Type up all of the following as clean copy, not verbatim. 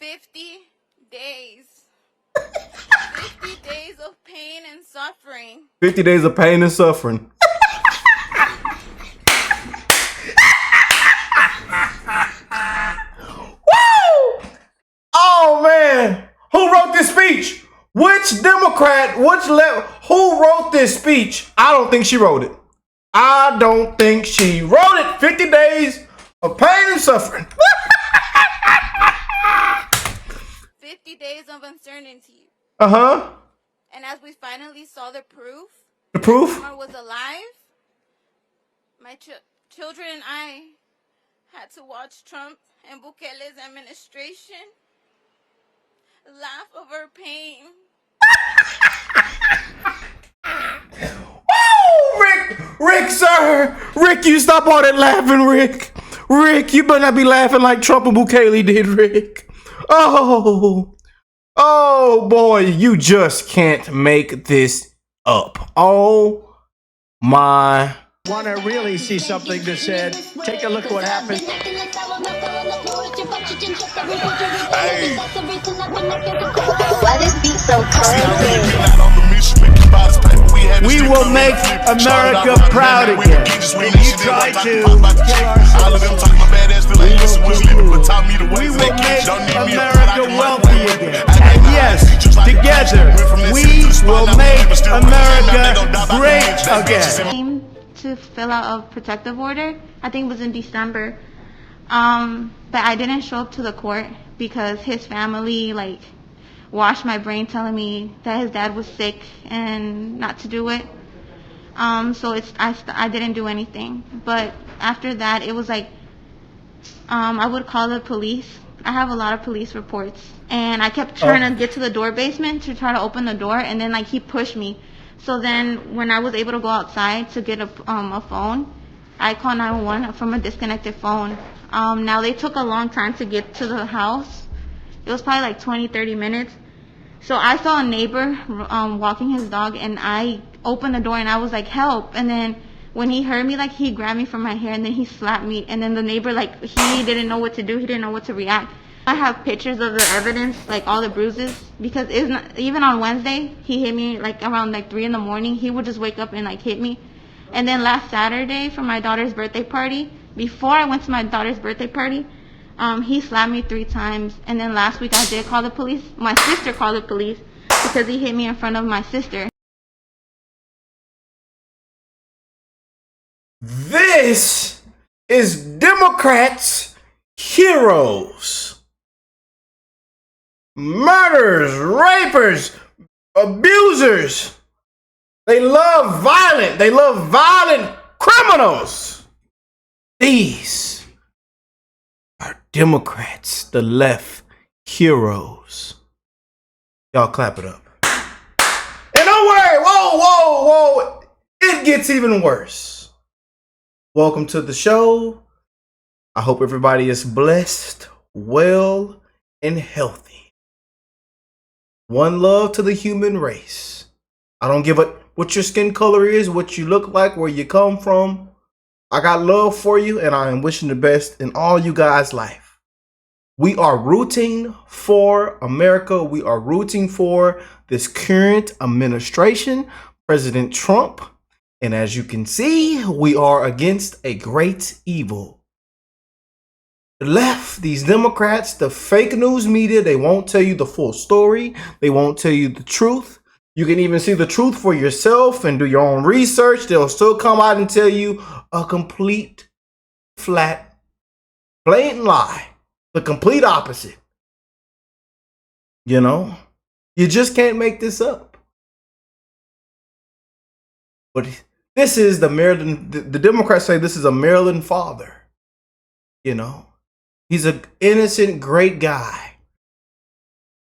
50 days. 50 days of pain and suffering. 50 days of pain and suffering. Woo! Oh man, who wrote this speech? Which Democrat? Who wrote this speech? I don't think she wrote it. I don't think she wrote it. 50 days of pain and suffering. 50 days of uncertainty. Uh-huh. And as we finally saw the proof, The proof? Summer was alive, my children and I had to watch Trump and Bukele's administration laugh over pain. Woo! Rick, sir! Rick, you stop all that laughing, Rick. Rick, you better not be laughing like Trump and Bukele did, Rick. Oh boy, you just can't make this up. Oh my. Want to really see something that said, take a look what happened. Hey. Why this beat so cold? We will make America proud again. And you try to kill our We will make America wealthy again. And yes, together, we will make America great again. To fill out a protective order. I think it was in December. But I didn't show up to the court because his family washed my brain telling me that his dad was sick and not to do it. So I didn't do anything. But after that, it was I would call the police. I have a lot of police reports, and I kept trying to get to the door basement to try to open the door, and then he pushed me. So then when I was able to go outside to get a phone, I called 911 from a disconnected phone. Now they took a long time to get to the house. It was probably 20-30 minutes. So I saw a neighbor walking his dog, and I opened the door and I was like, help. And then when he heard me, he grabbed me from my hair and then he slapped me. And then the neighbor, he didn't know what to do. He didn't know what to react. I have pictures of the evidence, all the bruises, because even on Wednesday, he hit me around 3 in the morning. He would just wake up and hit me. And then last Saturday for my daughter's birthday party, before I went to my daughter's birthday party, he slapped me 3 times. And then last week I did call the police. My sister called the police because he hit me in front of my sister. This is Democrats' heroes. Murderers, rapers, abusers. They love violent criminals. These are Democrats, the left heroes. Y'all clap it up. And don't worry, whoa. It gets even worse. Welcome to the show. I hope everybody is blessed, well, and healthy. One love to the human race. I don't give a what your skin color is, what you look like, where you come from. I got love for you, and I am wishing the best in all you guys' life. We are rooting for America. We are rooting for this current administration, President Trump. And as you can see, we are against a great evil. The left, these Democrats, the fake news media, they won't tell you the full story. They won't tell you the truth. You can even see the truth for yourself and do your own research. They'll still come out and tell you a complete, flat, blatant lie. The complete opposite. You just can't make this up. But this is the Maryland, the Democrats say this is a Maryland father. He's an innocent, great guy.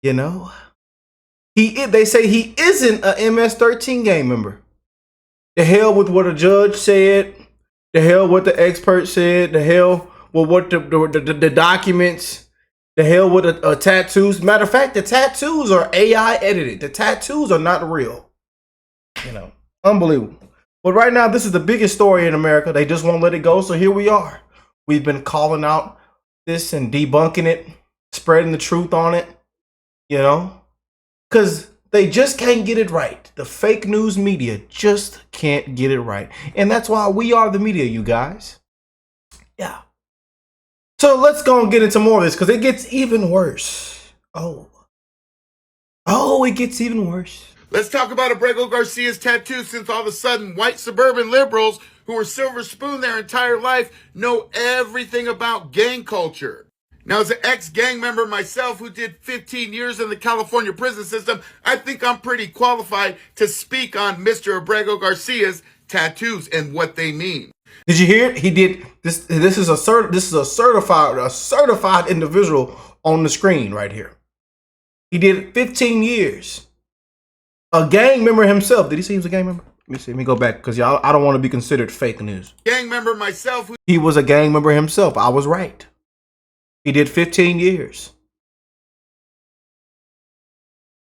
They say he isn't a MS-13 gang member. The hell with what a judge said. The hell what the expert said. The hell with what the documents. The hell with the tattoos. Matter of fact, the tattoos are AI edited. The tattoos are not real. Unbelievable. But right now, this is the biggest story in America. They just won't let it go. So here we are. We've been calling out this and debunking it, spreading the truth on it, you know, because they just can't get it right. The fake news media just can't get it right. And that's why we are the media, you guys. Yeah. So let's go and get into more of this because it gets even worse. Oh, it gets even worse. Let's talk about Abrego Garcia's tattoo, since all of a sudden white suburban liberals who were silver spoon their entire life know everything about gang culture. Now, as an ex-gang member myself who did 15 years in the California prison system, I think I'm pretty qualified to speak on Mr. Abrego Garcia's tattoos and what they mean. Did you hear it? He did this. This is a certified individual on the screen right here. He did 15 years. A gang member himself. Did he say he was a gang member? Let me see. Let me go back because y'all, I don't want to be considered fake news. Gang member myself. He was a gang member himself. I was right. He did 15 years.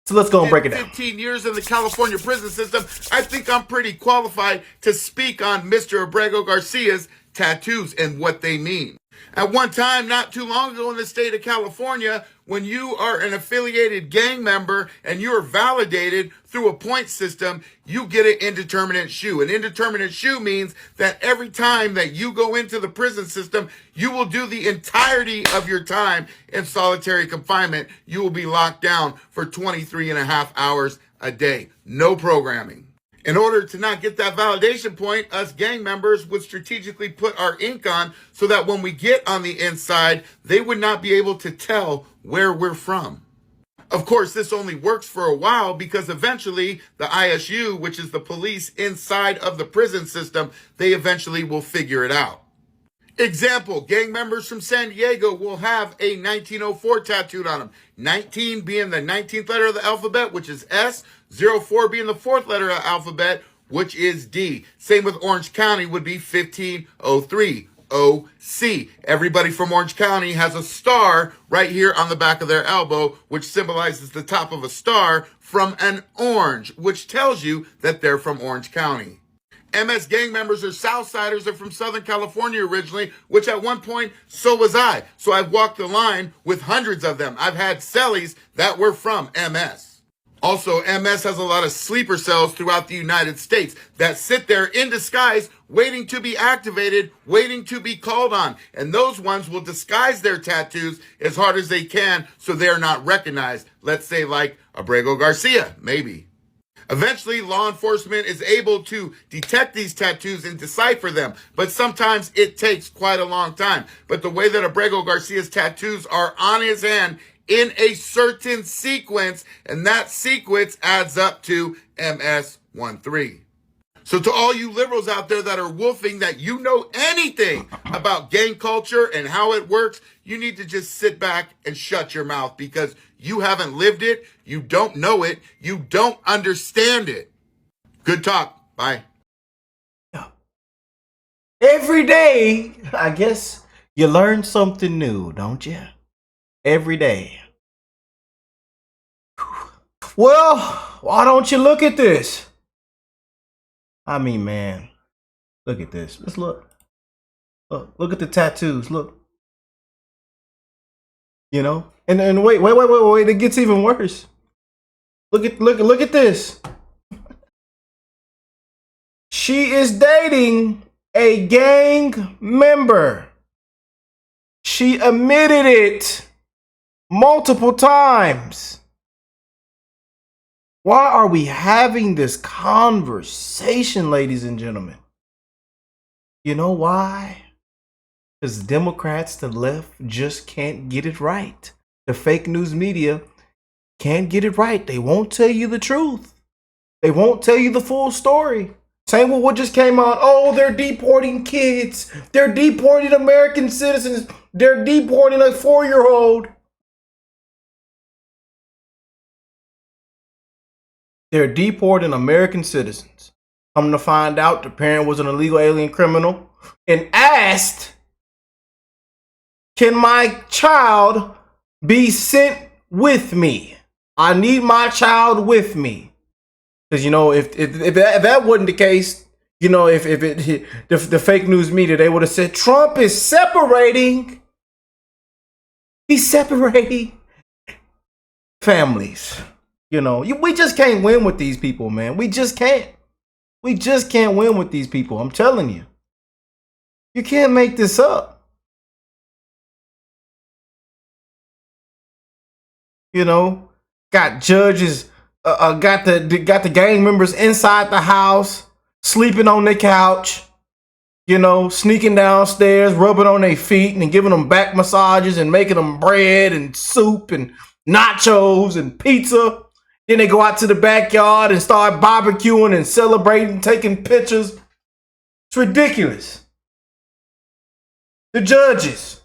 So let's go and break it down. 15 years in the California prison system. I think I'm pretty qualified to speak on Mr. Abrego Garcia's tattoos and what they mean. At one time, not too long ago in the state of California, when you are an affiliated gang member and you are validated through a point system, you get an indeterminate shoe. An indeterminate shoe means that every time that you go into the prison system, you will do the entirety of your time in solitary confinement. You will be locked down for 23 and a half hours a day. No programming. In order to not get that validation point, us gang members would strategically put our ink on so that when we get on the inside, they would not be able to tell where we're from. Of course, this only works for a while because eventually the ISU, which is the police inside of the prison system, they eventually will figure it out. Example, gang members from San Diego will have a 1904 tattooed on them. 19 being the 19th letter of the alphabet, which is S. 04 being the 4th letter of the alphabet, which is D. Same with Orange County would be 1503. OC. Everybody from Orange County has a star right here on the back of their elbow, which symbolizes the top of a star from an orange, which tells you that they're from Orange County. MS gang members or Southsiders are from Southern California originally, which at one point, so was I. So I've walked the line with hundreds of them. I've had cellies that were from MS. Also, MS has a lot of sleeper cells throughout the United States that sit there in disguise, waiting to be activated, waiting to be called on. And those ones will disguise their tattoos as hard as they can so they're not recognized. Let's say like Abrego Garcia, maybe. Eventually, law enforcement is able to detect these tattoos and decipher them, but sometimes it takes quite a long time. But the way that Abrego Garcia's tattoos are on his hand in a certain sequence, and that sequence adds up to MS-13. So to all you liberals out there that are wolfing that you know anything about gang culture and how it works, you need to just sit back and shut your mouth because you haven't lived it, you don't know it, you don't understand it. Good talk. Bye. Every day, I guess you learn something new, don't you? Every day. Well, why don't you look at this? I mean, man, look at this. Let's look. Look at the tattoos. Look. You know, and wait. It gets even worse. Look at this. She is dating a gang member. She admitted it multiple times. Why are we having this conversation, ladies and gentlemen? You know why? Because Democrats, the left, just can't get it right. The fake news media can't get it right. They won't tell you the truth. They won't tell you the full story. Same with what just came out. Oh, they're deporting kids. They're deporting American citizens. They're deporting a 4-year-old. They're deporting American citizens. Come to find out, the parent was an illegal alien criminal and asked, can my child be sent with me? I need my child with me. Because, you know, if that wasn't the case, you know, if the fake news media, they would have said Trump is separating He's separating families. You know, we just can't win with these people, man. We just can't. We just can't win with these people. I'm telling you. You can't make this up. You know, got judges, got the gang members inside the house, sleeping on the couch. You know, sneaking downstairs, rubbing on their feet and giving them back massages and making them bread and soup and nachos and pizza. Then they go out to the backyard and start barbecuing and celebrating, taking pictures. It's ridiculous. The judges,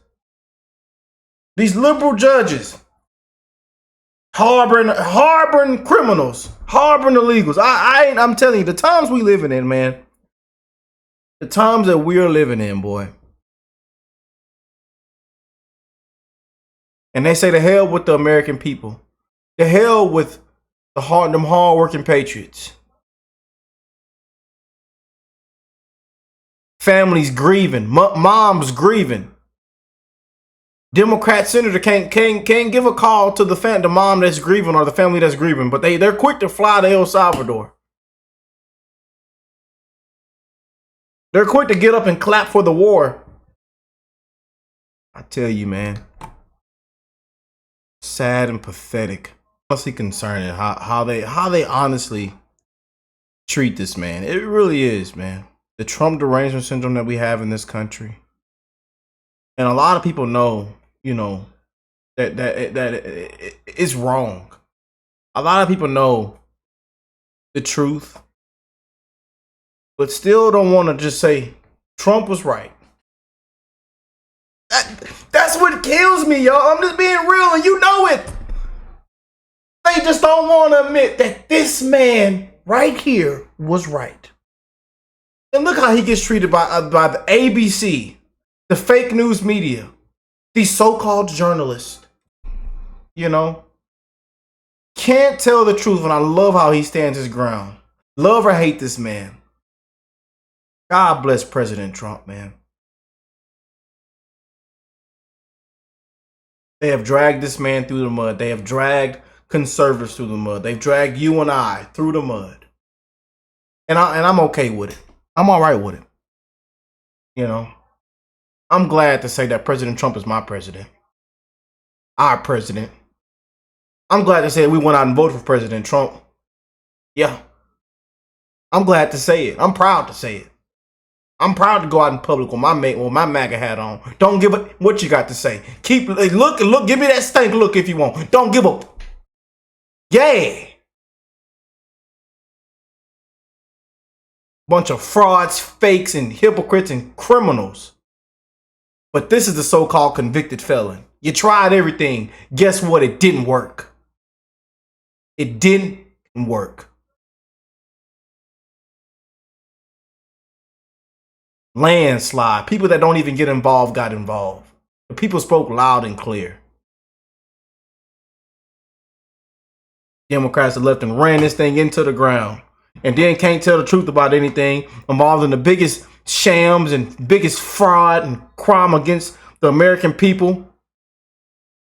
these liberal judges, harboring criminals, harboring illegals. I'm telling you, the times we living in, man. The times that we're living in, boy. And they say the hell with the American people. The hell with them hard-working patriots. Families grieving. Moms grieving. Democrat senator can't give a call to the mom that's grieving or the family that's grieving. But they're quick to fly to El Salvador. They're quick to get up and clap for the war. I tell you, man. Sad and pathetic. Honestly concerning how they honestly treat this man. It really is, man. The Trump derangement syndrome that we have in this country. And a lot of people know, you know, that it's wrong. A lot of people know the truth. But still don't want to just say Trump was right. That's what kills me, y'all. I'm just being real and you know it. They just don't want to admit that this man right here was right. And look how he gets treated by the ABC, the fake news media, these so-called journalists. You know? Can't tell the truth, and I love how he stands his ground. Love or hate this man. God bless President Trump, man. They have dragged this man through the mud. They have dragged conservatives through the mud. They've dragged you and I through the mud. And I'm okay with it. I'm all right with it. You know, I'm glad to say that President Trump is my president. Our president. I'm glad to say that we went out and voted for President Trump. Yeah. I'm glad to say it. I'm proud to say it. I'm proud to go out in public with my MAGA hat on. Don't give it what you got to say. Keep look, give me that stank look if you want. Don't give up. Yeah. Bunch of frauds, fakes, and hypocrites and criminals. But this is the so-called convicted felon. You tried everything. Guess what? It didn't work. It didn't work. Landslide. People that don't even get involved got involved. The people spoke loud and clear. Democrats have left and ran this thing into the ground. And then can't tell the truth about anything involved in the biggest shams and biggest fraud and crime against the American people.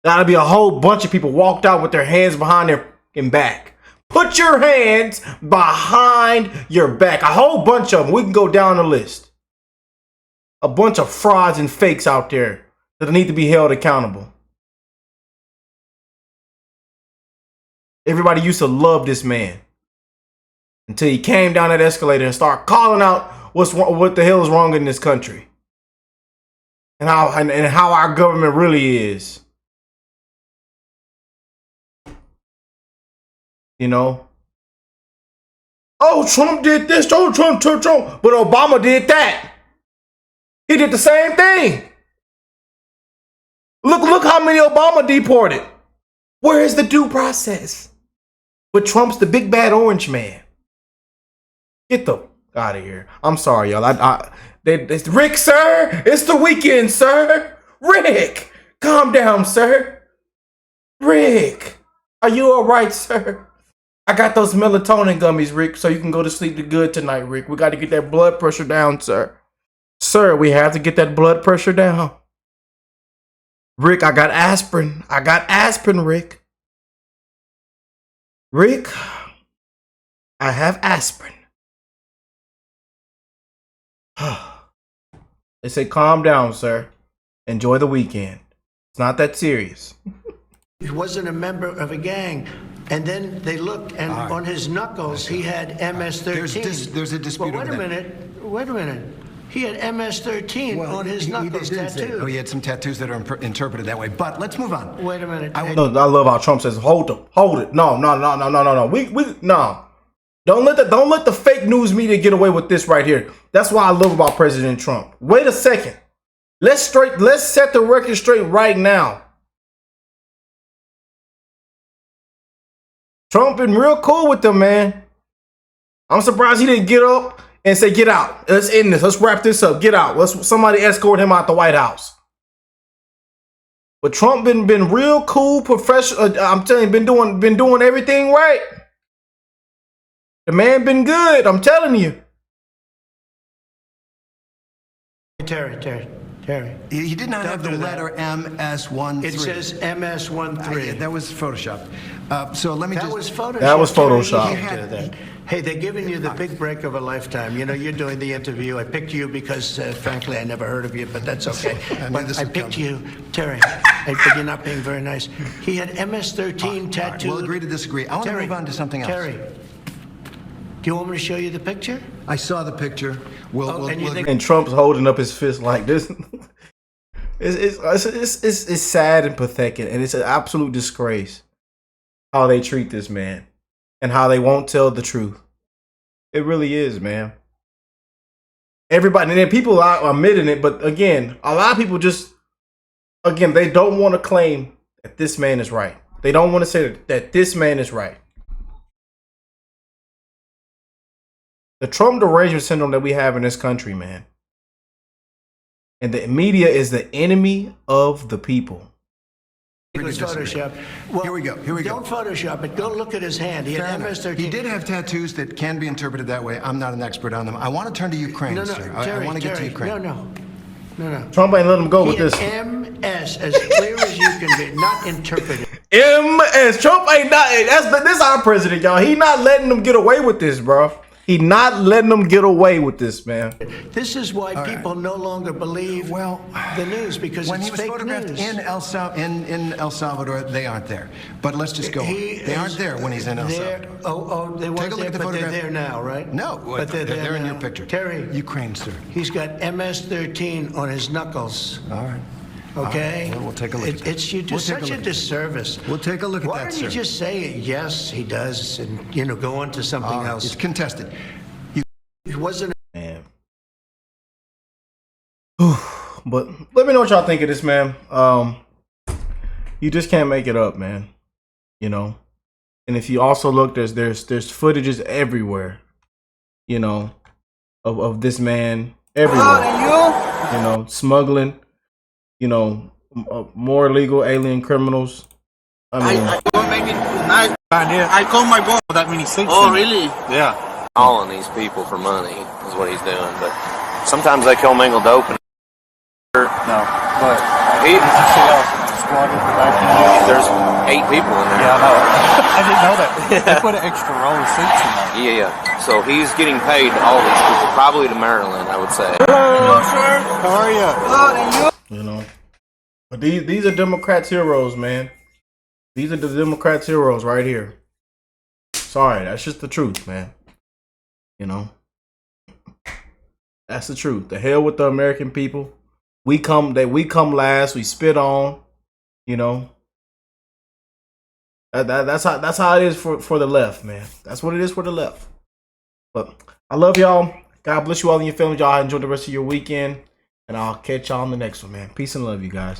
Gotta be a whole bunch of people walked out with their hands behind their back. Put your hands behind your back. A whole bunch of them. We can go down the list. A bunch of frauds and fakes out there that need to be held accountable. Everybody used to love this man until he came down that escalator and started calling out what the hell is wrong in this country and how our government really is. You know? Oh, Trump did this. Oh, Trump. But Obama did that. He did the same thing. Look how many Obama deported. Where is the due process? But Trump's the big bad orange man. Get the out of here. I'm sorry, y'all. It's Rick, sir. It's the weekend, sir. Rick, calm down, sir. Rick, are you all right, sir? I got those melatonin gummies, Rick, so you can go to sleep good tonight, Rick. We got to get that blood pressure down, sir. Sir, we have to get that blood pressure down. Rick, I got aspirin. I got aspirin, Rick. Rick, I have aspirin. They say, calm down, sir. Enjoy the weekend. It's not that serious. He wasn't a member of a gang. And then they looked, and on his knuckles, he had MS-13. There's a dispute Well, over that. wait a minute. He had MS-13 on his knuckles tattooed. Oh, he had some tattoos that are interpreted that way. But let's move on. Wait a minute. I love how Trump says, hold it. No. No. Don't let the fake news media get away with this right here. That's what I love about President Trump. Wait a second. Let's set the record straight right now. Trump been real cool with them, man. I'm surprised he didn't get up and say, get out. Let's end this. Let's wrap this up. Get out. Let's somebody escort him out the White House. But Trump been real cool, professional. I'm telling you, been doing everything right. The man been good. I'm telling you. Terry. He did not have the letter MS-13. It says MS-13. That was Photoshopped. So let me That just... was Photoshopped. That was Photoshopped. Hey, they're giving you the big break of a lifetime. You know, you're doing the interview. I picked you because, frankly, I never heard of you, but that's okay. I picked you, Terry. But you're not being very nice. He had MS-13 tattooed. We'll agree to disagree. I want to move on to something else. Terry, do you want me to show you the picture? I saw the picture. And Trump's holding up his fist like this. It's sad and pathetic, and it's an absolute disgrace how they treat this man and how they won't tell the truth. It really is, man. Everybody, and then people are admitting it, but again, a lot of people they don't want to claim that this man is right. They don't want to say that this man is right. The Trump derangement syndrome that we have in this country, man. And the media is the enemy of the people. It was Photoshop. Well, Here we go. Don't Photoshop it. Go look at his hand. He had MS-13. He did have tattoos that can be interpreted that way. I'm not an expert on them. I want to turn to Ukraine, sir. Terry, I want to get to Ukraine. No. Trump ain't letting him go with this. MS, as clear as you can be, not interpreted. MS. Trump ain't not. This our president, y'all. He not letting them get away with this, bro. He not letting them get away with this, man. This is why people no longer believe the news, because when it's he was fake photographed news. in El Salvador, they aren't there. But let's just go on. They aren't there when he's in El Salvador. They weren't there, but they're there now, right? No, but they're in your picture. Terry, Ukraine, sir. He's got MS-13 on his knuckles. All right. Okay? We'll take a look at that. It's you do such a disservice. We'll take a look at that, Why don't you sir. just say, yes, he does, and, go on to something else? It's contested. It wasn't... Man. But let me know what y'all think of this, man. You just can't make it up, man. And if you also look, there's footages everywhere, of this man everywhere. Smuggling, more illegal alien criminals. I call my boss that many things. Oh, really? Yeah. Calling these people for money is what he's doing, but sometimes they commingle dope and No, but there's 8 people in there. Yeah, I know. I didn't know that. They put an extra row of seats in there. Yeah. So he's getting paid to all these people, probably to Maryland, I would say. Hello, sir. How are you? But these are Democrats' heroes, man. These are the Democrats' heroes right here. Sorry, that's just the truth, man. That's the truth. The hell with the American people. We come last. We spit on. That's how it is for the left, man. That's what it is for the left. But I love y'all. God bless you all and your families. Y'all enjoy the rest of your weekend, and I'll catch y'all on the next one, man. Peace and love, you guys.